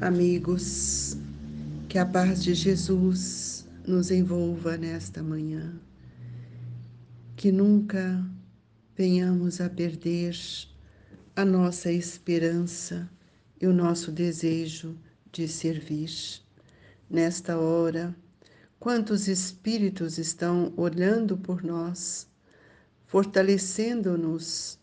Amigos, que a paz de Jesus nos envolva nesta manhã, que nunca venhamos a perder a nossa esperança e o nosso desejo de servir. Nesta hora, quantos espíritos estão olhando por nós, fortalecendo-nos,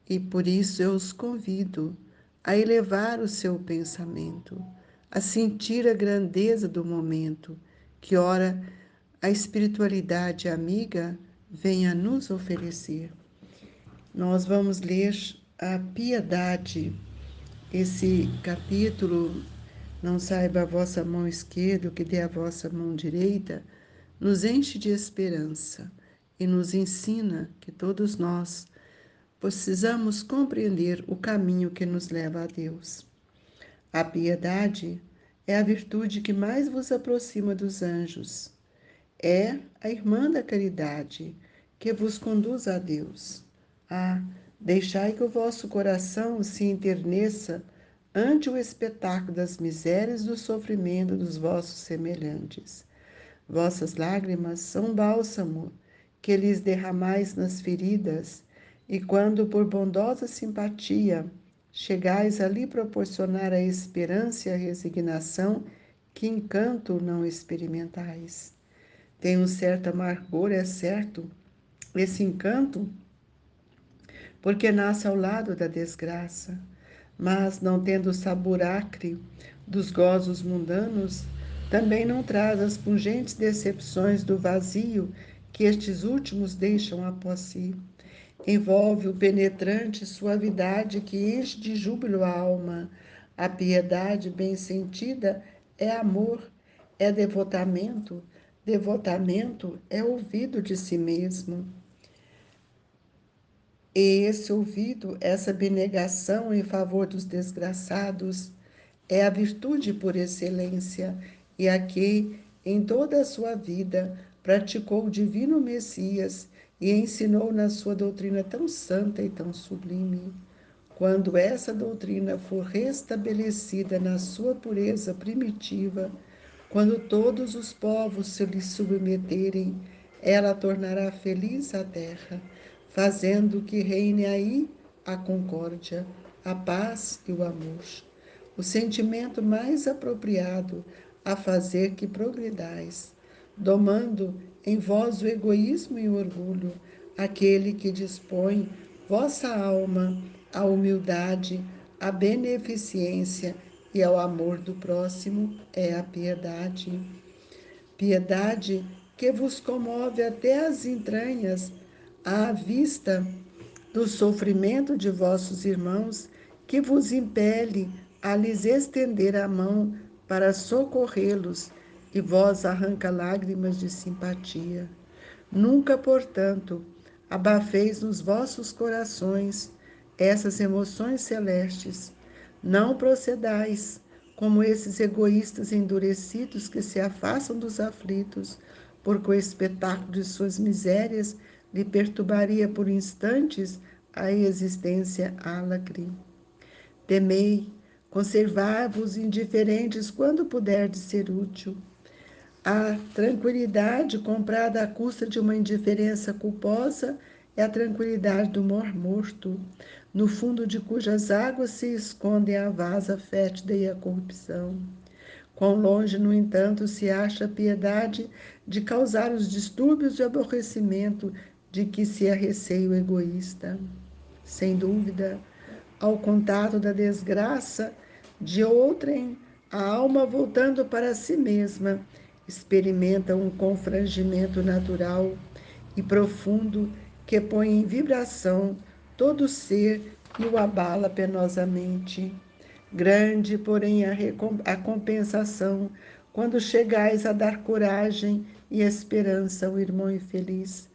e por isso eu os convido a elevar o seu pensamento, a sentir a grandeza do momento, que ora a espiritualidade amiga vem a nos oferecer. Nós vamos ler a piedade, esse capítulo, não saiba a vossa mão esquerda o que dê a vossa mão direita, nos enche de esperança e nos ensina que todos nós precisamos compreender o caminho que nos leva a Deus. A piedade é a virtude que mais vos aproxima dos anjos. É a irmã da caridade que vos conduz a Deus. Deixai que o vosso coração se enterneça ante o espetáculo das misérias e do sofrimento dos vossos semelhantes. Vossas lágrimas são bálsamo que lhes derramais nas feridas, e quando por bondosa simpatia chegais a lhe proporcionar a esperança e a resignação, que encanto não experimentais. Tem um certo amargor, é certo, esse encanto, porque nasce ao lado da desgraça, mas não tendo o sabor acre dos gozos mundanos, também não traz as pungentes decepções do vazio que estes últimos deixam após si. Envolve o penetrante suavidade que enche de júbilo a alma. A piedade bem sentida é amor, é devotamento. Devotamento é ouvido de si mesmo. E esse ouvido, essa abnegação em favor dos desgraçados, é a virtude por excelência, e a que, em toda a sua vida, praticou o divino Messias e ensinou na sua doutrina tão santa e tão sublime. Quando essa doutrina for restabelecida na sua pureza primitiva, quando todos os povos se lhe submeterem, ela tornará feliz a terra, fazendo que reine aí a concórdia, a paz e o amor. O sentimento mais apropriado a fazer que progredais, domando em vós o egoísmo e o orgulho, aquele que dispõe vossa alma à humildade, à beneficência e ao amor do próximo é a piedade. Piedade que vos comove até as entranhas à vista do sofrimento de vossos irmãos, que vos impele a lhes estender a mão para socorrê-los, e vós arranca lágrimas de simpatia. Nunca, portanto, abafeis nos vossos corações essas emoções celestes. Não procedais como esses egoístas endurecidos que se afastam dos aflitos, porque o espetáculo de suas misérias lhe perturbaria por instantes a existência álacre. Temei, conservar-vos indiferentes quando puderdes ser útil. A tranquilidade comprada à custa de uma indiferença culposa é a tranquilidade do mar morto, no fundo de cujas águas se escondem a vasa fétida e a corrupção. Quão longe, no entanto, se acha a piedade de causar os distúrbios de aborrecimento de que se arreceia o egoísta. Sem dúvida, ao contato da desgraça de outrem, a alma voltando para si mesma experimenta um confrangimento natural e profundo que põe em vibração todo o ser e o abala penosamente. Grande, porém, a compensação quando chegais a dar coragem e esperança ao irmão infeliz,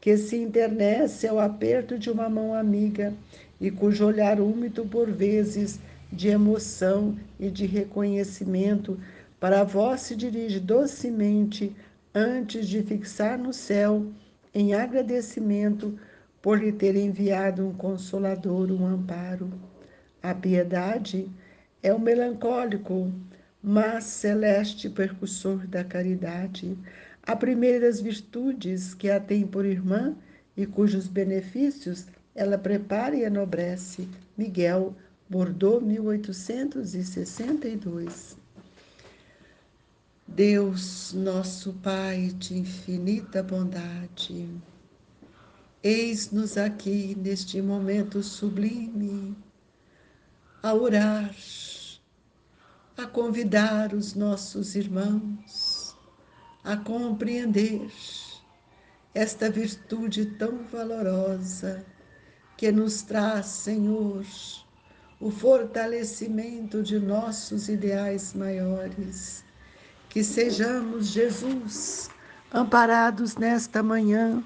que se internece ao aperto de uma mão amiga e cujo olhar úmido por vezes de emoção e de reconhecimento para vós se dirige docemente antes de fixar no céu em agradecimento por lhe ter enviado um consolador, um amparo. A piedade é o melancólico, mas celeste percussor da caridade, a primeira das virtudes que a tem por irmã e cujos benefícios ela prepara e enobrece. Miguel, Bordeaux, 1862. Deus, nosso Pai de infinita bondade, eis-nos aqui neste momento sublime, a orar, a convidar os nossos irmãos a compreender esta virtude tão valorosa que nos traz, Senhor, o fortalecimento de nossos ideais maiores. Que sejamos, Jesus, amparados nesta manhã,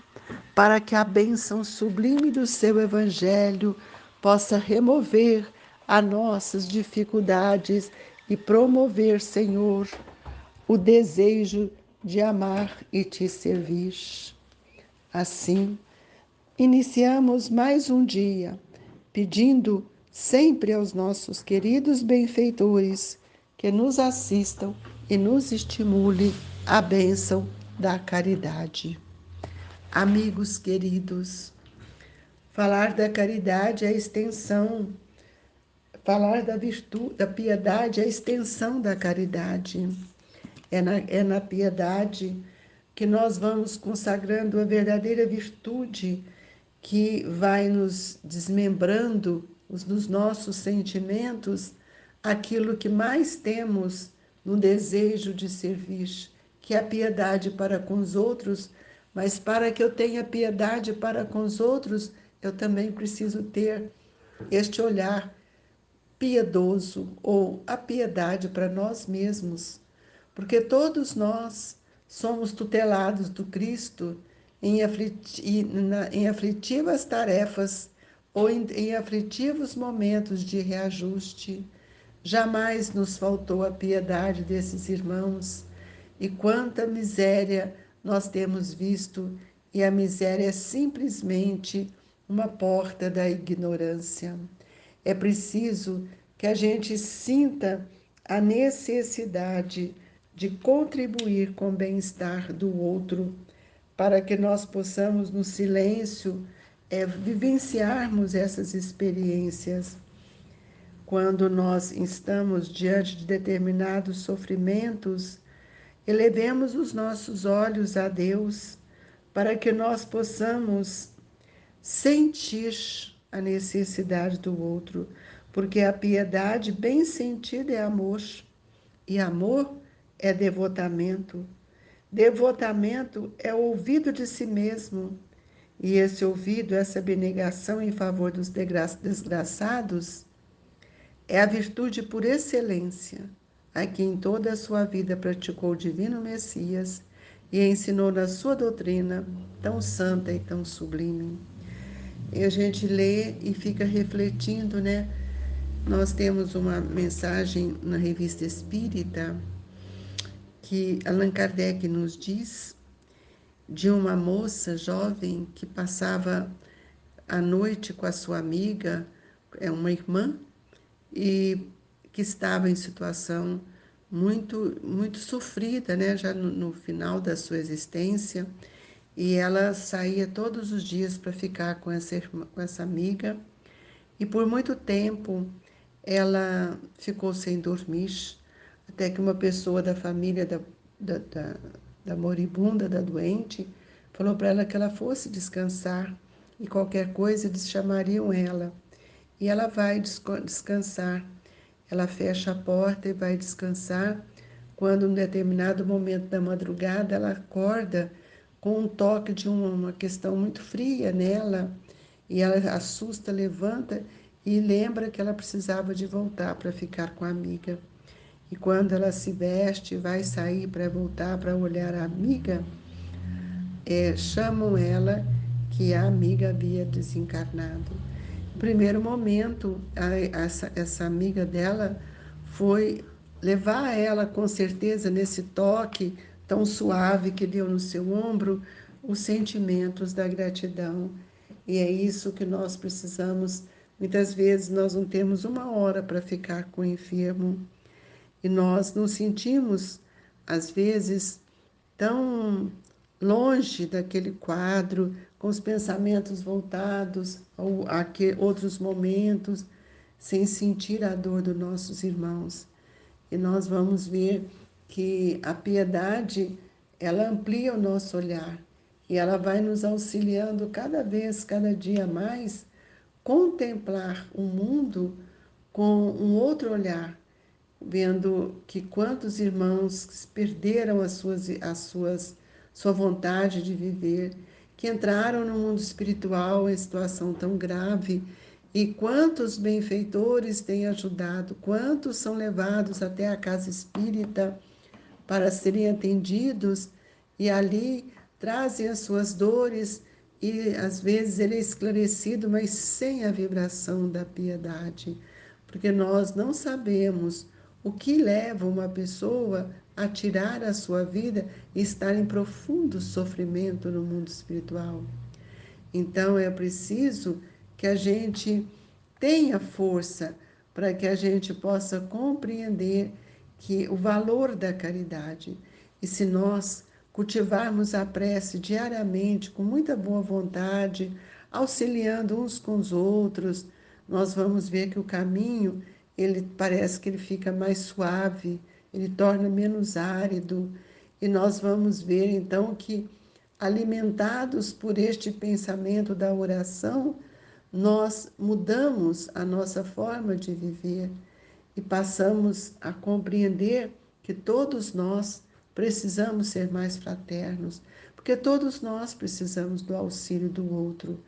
para que a bênção sublime do seu Evangelho possa remover as nossas dificuldades e promover, Senhor, o desejo de amar e te servir. Assim, iniciamos mais um dia, pedindo sempre aos nossos queridos benfeitores que nos assistam e nos estimule a bênção da caridade. Amigos queridos, falar da caridade é a extensão, falar da virtude, da piedade é a extensão da caridade. É na piedade que nós vamos consagrando a verdadeira virtude que vai nos desmembrando nos nossos sentimentos aquilo que mais temos no desejo de servir, que é a piedade para com os outros, mas para que eu tenha piedade para com os outros, eu também preciso ter este olhar piedoso ou a piedade para nós mesmos, porque todos nós somos tutelados do Cristo em aflitivas tarefas ou em aflitivos momentos de reajuste. Jamais nos faltou a piedade desses irmãos, e quanta miséria nós temos visto, e a miséria é simplesmente uma porta da ignorância. É preciso que a gente sinta a necessidade de contribuir com o bem-estar do outro, para que nós possamos, no silêncio, vivenciarmos essas experiências. Quando nós estamos diante de determinados sofrimentos, elevemos os nossos olhos a Deus, para que nós possamos sentir a necessidade do outro, porque a piedade bem sentida é amor, e amor é devotamento. Devotamento é o ouvido de si mesmo, e esse ouvido, essa abnegação em favor dos desgraçados, é a virtude por excelência, a que em toda a sua vida praticou o divino Messias e ensinou na sua doutrina tão santa e tão sublime. E a gente lê e fica refletindo, né? Nós temos uma mensagem na Revista Espírita que Allan Kardec nos diz de uma moça jovem que passava a noite com a sua amiga, é uma irmã, e que estava em situação muito sofrida, né? Já no final da sua existência, e ela saía todos os dias para ficar com essa amiga, e por muito tempo ela ficou sem dormir, até que uma pessoa da família da, da, da moribunda, da doente, falou para ela que ela fosse descansar, e qualquer coisa eles chamariam ela. E ela vai descansar. Ela fecha a porta e vai descansar. Quando, em determinado momento da madrugada, ela acorda com um toque de uma questão muito fria nela, e ela assusta, levanta e lembra que ela precisava de voltar para ficar com a amiga. E quando ela se veste, vai sair para voltar para olhar a amiga, chamam ela que a amiga havia desencarnado. No primeiro momento, essa amiga dela foi levar ela, com certeza, nesse toque tão suave que deu no seu ombro, os sentimentos da gratidão. E é isso que nós precisamos Muitas vezes nós não temos uma hora para ficar com o enfermo e nós nos sentimos, às vezes, tão longe daquele quadro, com os pensamentos voltados a outros momentos, sem sentir a dor dos nossos irmãos. E nós vamos ver que a piedade, ela amplia o nosso olhar e ela vai nos auxiliando cada vez, cada dia mais, contemplar o mundo com um outro olhar, vendo que quantos irmãos perderam sua vontade de viver, que entraram no mundo espiritual em situação tão grave, e quantos benfeitores têm ajudado, quantos são levados até a casa espírita para serem atendidos, e ali trazem as suas dores, e às vezes ele é esclarecido, mas sem a vibração da piedade, porque nós não sabemos o que leva uma pessoa a tirar a sua vida e estar em profundo sofrimento no mundo espiritual. Então é preciso que a gente tenha força para que a gente possa compreender que o valor da caridade. E se nós cultivarmos a prece diariamente, com muita boa vontade, auxiliando uns com os outros, nós vamos ver que o caminho, ele parece que ele fica mais suave, ele torna menos árido, e nós vamos ver então que, alimentados por este pensamento da oração, nós mudamos a nossa forma de viver e passamos a compreender que todos nós precisamos ser mais fraternos, porque todos nós precisamos do auxílio do outro.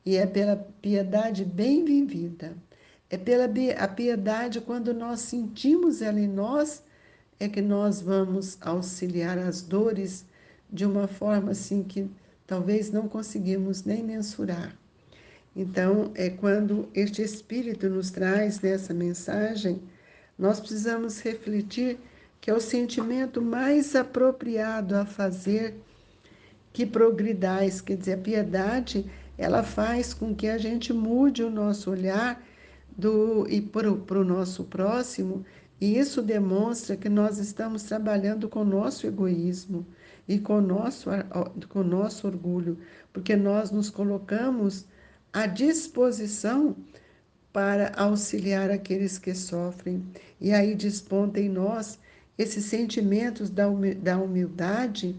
E é pela piedade bem vivida, é pela a piedade quando nós sentimos ela em nós, é que nós vamos auxiliar as dores de uma forma assim que talvez não conseguimos nem mensurar. Então, é quando este Espírito nos traz nessa mensagem, nós precisamos refletir que é o sentimento mais apropriado a fazer que progridais, quer dizer, a piedade, ela faz com que a gente mude o nosso olhar e para o nosso próximo, e isso demonstra que nós estamos trabalhando com o nosso egoísmo e com o nosso orgulho, porque nós nos colocamos à disposição para auxiliar aqueles que sofrem. E aí desponta em nós esses sentimentos da humildade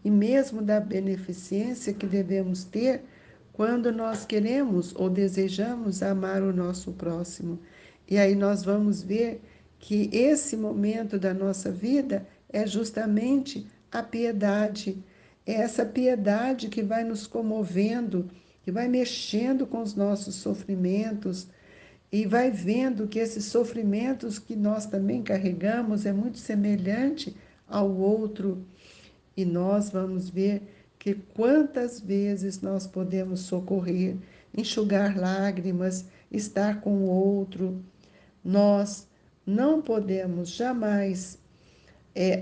e mesmo da beneficência que devemos ter quando nós queremos ou desejamos amar o nosso próximo. E aí nós vamos ver que esse momento da nossa vida é justamente a piedade. É essa piedade que vai nos comovendo, que vai mexendo com os nossos sofrimentos e vai vendo que esses sofrimentos que nós também carregamos é muito semelhante ao outro. E nós vamos ver que quantas vezes nós podemos socorrer, enxugar lágrimas, estar com o outro. Nós não podemos jamais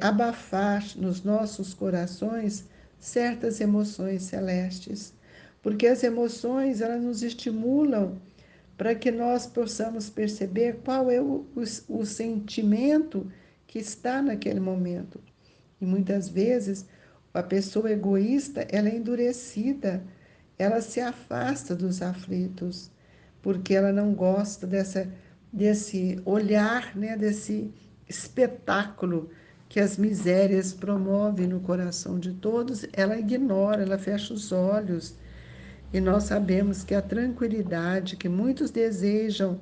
abafar nos nossos corações certas emoções celestes, porque as emoções elas nos estimulam para que nós possamos perceber qual é o sentimento que está naquele momento. E muitas vezes a pessoa egoísta, ela é endurecida, ela se afasta dos aflitos, porque ela não gosta desse olhar, né, desse espetáculo que as misérias promovem no coração de todos, ela ignora, ela fecha os olhos. E nós sabemos que a tranquilidade que muitos desejam,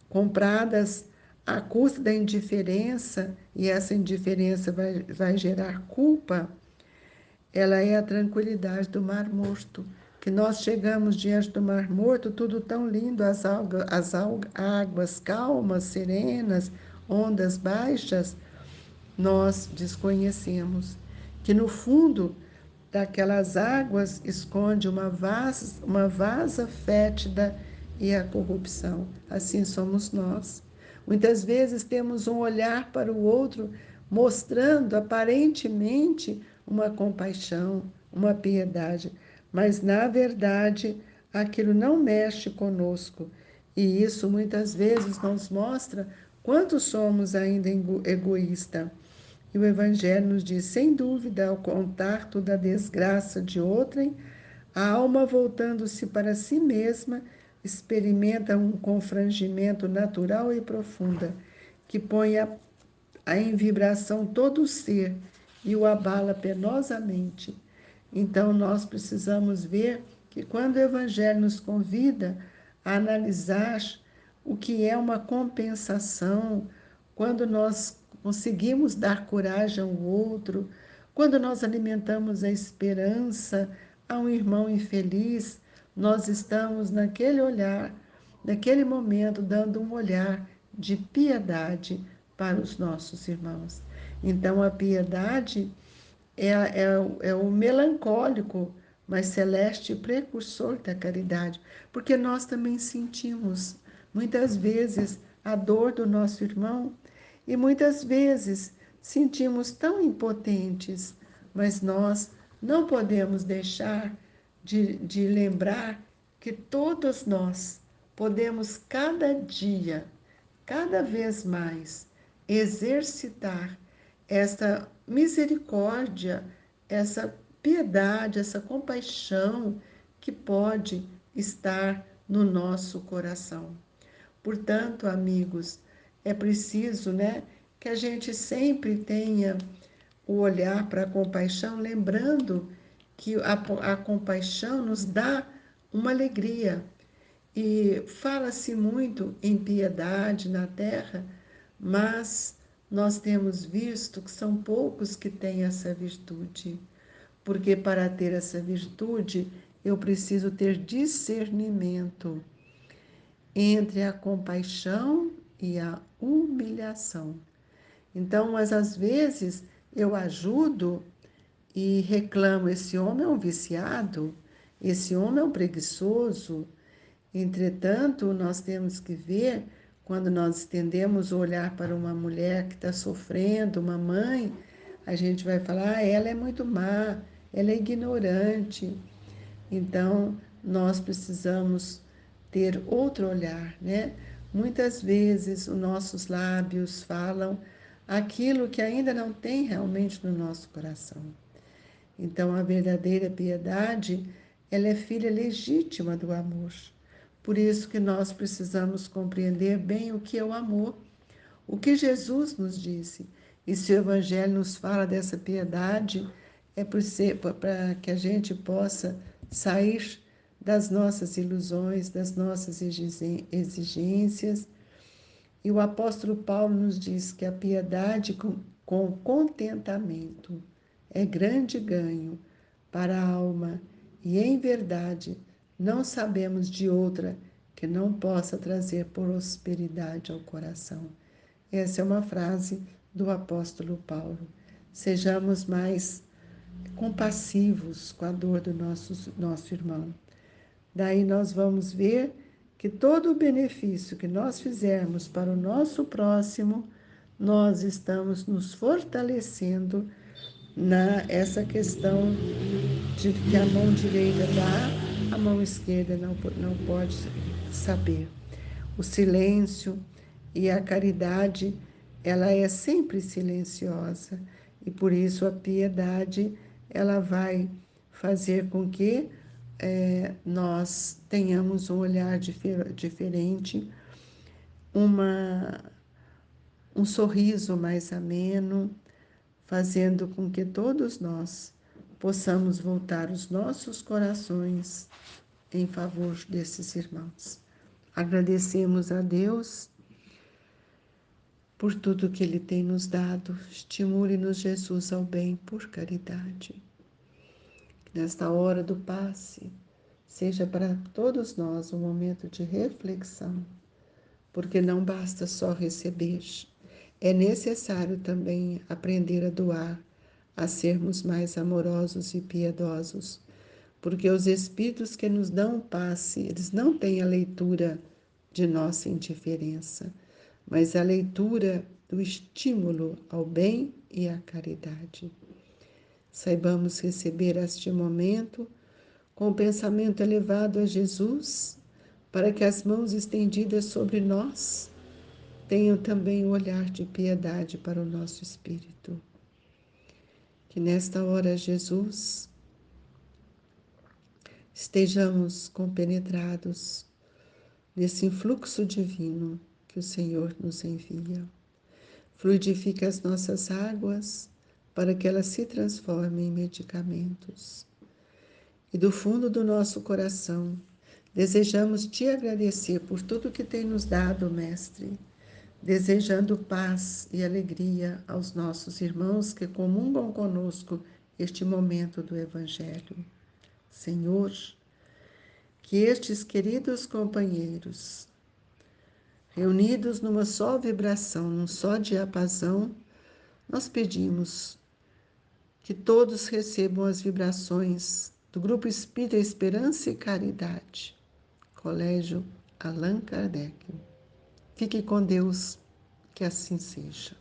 compradas à custa da indiferença, e essa indiferença vai gerar culpa, ela é a tranquilidade do Mar Morto. Que nós chegamos diante do Mar Morto, tudo tão lindo, águas calmas, serenas, ondas baixas, nós desconhecemos que no fundo daquelas águas esconde uma vasa fétida e a corrupção. Assim somos nós. Muitas vezes temos um olhar para o outro mostrando aparentemente uma compaixão, uma piedade, mas na verdade aquilo não mexe conosco E isso muitas vezes nos mostra quanto somos ainda egoístas. E o Evangelho nos diz: sem dúvida, ao contato da desgraça de outrem, a alma voltando-se para si mesma experimenta um confrangimento natural e profunda, que põe em vibração todo o ser e o abala penosamente. Então, nós precisamos ver que quando o Evangelho nos convida a analisar o que é uma compensação, quando nós conseguimos dar coragem ao outro, quando nós alimentamos a esperança a um irmão infeliz, nós estamos naquele olhar, naquele momento, dando um olhar de piedade para os nossos irmãos. Então, a piedade é o melancólico, mas celeste precursor da caridade, porque nós também sentimos, muitas vezes, a dor do nosso irmão e muitas vezes sentimos tão impotentes, mas nós não podemos deixar de lembrar que todos nós podemos cada dia, cada vez mais, exercitar essa misericórdia, essa piedade, essa compaixão que pode estar no nosso coração. Portanto, amigos, é preciso, né, que a gente sempre tenha o olhar para a compaixão, lembrando que a compaixão nos dá uma alegria. E fala-se muito em piedade na terra, mas nós temos visto que são poucos que têm essa virtude. Porque para ter essa virtude, eu preciso ter discernimento entre a compaixão e a humilhação. Então, mas às vezes eu ajudo e reclamo: esse homem é um viciado, esse homem é um preguiçoso. Entretanto, nós temos que ver, quando nós estendemos o olhar para uma mulher que está sofrendo, uma mãe, a gente vai falar: ela é muito má, ela é ignorante. Então, nós precisamos ter outro olhar, né? Muitas vezes os nossos lábios falam aquilo que ainda não tem realmente no nosso coração. Então, a verdadeira piedade, ela é filha legítima do amor. Por isso que nós precisamos compreender bem o que é o amor, o que Jesus nos disse. E se o Evangelho nos fala dessa piedade, é para que a gente possa sair das nossas ilusões, das nossas exigências. E o apóstolo Paulo nos diz que a piedade com contentamento é grande ganho para a alma, e em verdade não sabemos de outra que não possa trazer prosperidade ao coração. Essa é uma frase do apóstolo Paulo. Sejamos mais compassivos com a dor do nosso irmão. Daí nós vamos ver que todo o benefício que nós fizermos para o nosso próximo, nós estamos nos fortalecendo essa questão de que a mão direita dá, a mão esquerda não pode saber. O silêncio e a caridade, ela é sempre silenciosa, e por isso a piedade, ela vai fazer com que nós tenhamos um olhar diferente, uma, um sorriso mais ameno, fazendo com que todos nós possamos voltar os nossos corações em favor desses irmãos. Agradecemos a Deus por tudo que Ele tem nos dado. Estimule-nos, Jesus, ao bem por caridade. Que nesta hora do passe seja para todos nós um momento de reflexão, porque não basta só receber, é necessário também aprender a doar, a sermos mais amorosos e piedosos, porque os espíritos que nos dão o passe, eles não têm a leitura de nossa indiferença, mas a leitura do estímulo ao bem e à caridade. Saibamos receber este momento com o pensamento elevado a Jesus, para que as mãos estendidas sobre nós tenham também um olhar de piedade para o nosso espírito. Que nesta hora, Jesus, estejamos compenetrados nesse influxo divino que o Senhor nos envia. Fluidifica as nossas águas para que elas se transformem em medicamentos. E do fundo do nosso coração, desejamos te agradecer por tudo que tem nos dado, Mestre, desejando paz e alegria aos nossos irmãos que comungam conosco este momento do Evangelho. Senhor, que estes queridos companheiros, reunidos numa só vibração, num só diapasão, nós pedimos que todos recebam as vibrações do Grupo Espírita Esperança e Caridade, Colégio Allan Kardec. Fique com Deus, que assim seja.